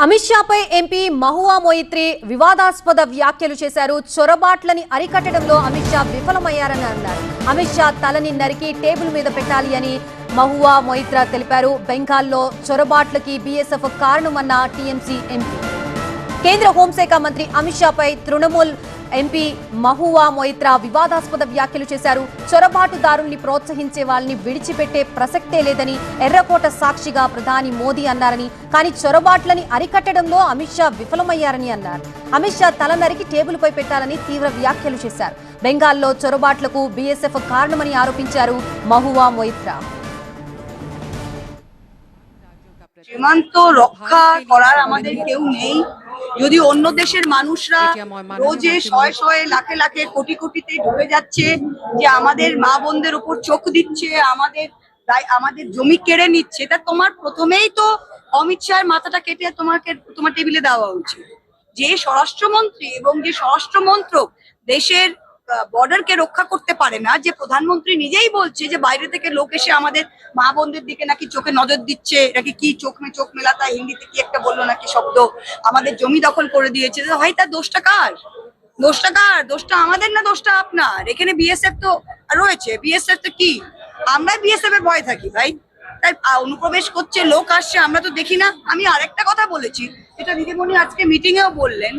Amit షాపై MP Mahua మొయిత్రీ వివాదాస్పద వ్యాఖ్యలు చేశారు. చొరబాట్లని అరికట్టడంలో అమిత్ షా విఫలమయ్యారని అన్నారు. అమిత్ షా తలని నరికి టేబుల్ మీద పెట్టాలి అని మహువా మొయిత్రా తెలిపారు. బెంగాల్లో చొరబాట్లకి బీఎస్ఎఫ్ కారణమన్న టీఎంసీ ఎంపీ. కేంద్ర హోంశాఖ మంత్రి అమిత్ షాపై తృణమూల్ ఎంపీ మహువా మొయిత్రా వివాదాస్పద వ్యాఖ్యలు చేశారు. చొరబాటుదారుల్ని ప్రోత్సహించే వాళ్ళని విడిచిపెట్టే ప్రసక్తే లేదని ఎర్రకోట సాక్షిగా ప్రధాని మోదీ అన్నారని, కానీ చొరబాట్లని అరికట్టడంలో అమిత్ షా విఫలమయ్యారని అన్నారు. అమిత్ షా తల నరికి టేబుల్పై పెట్టాలని తీవ్ర వ్యాఖ్యలు చేశారు. బెంగాల్లో చొరబాట్లకు బీఎస్ఎఫ్ কারণమని আরোপিంచారు মহুয়া মৈত্রা। সীমান্ত রক্ষা করার আমাদের কেউ নেই। যদি অন্য দেশের মানুষরা রোজে শয়ে শয়ে লাখে লাখে কোটি কোটিতে ঢুকে যাচ্ছে, যে আমাদের মা বোনদের উপর চোখ দিচ্ছে, আমাদের জমি কেড়ে নিচ্ছে, তা তোমার প্রথমেই তো অমিত শাহের মাথাটা কেটে তোমার টেবিলে দেওয়া উচিত। যে স্বরাষ্ট্রমন্ত্রী এবং যে স্বরাষ্ট্র মন্ত্রক দেশের বর্ডারকে রক্ষা করতে পারে না, যে প্রধানমন্ত্রী নিজেই বলছে যে বাইরে থেকে লোক এসে আমাদের মা বোনদের দিকে নাকি চোখে নজর দিচ্ছে, নাকি কি চোখ মেলাতা হিন্দিতে কি একটা বললো নাকি শব্দ, আমাদের জমি দখল করে দিয়েছে। ভাই তার দোষটা কার? দোষটা আমাদের না দোষটা আপনার? এখানে বিএসএফ তো রয়েছে, বিএসএফ তো কি আমরা বিএসএফ এর ভয় থাকি ভাই? তাই অনুপ্রবেশ করছে, লোক আসছে, আমরা তো দেখি না। আমি আরেকটা কথা বলেছি, যেটা দিদিমণি আজকে মিটিং এও বললেন,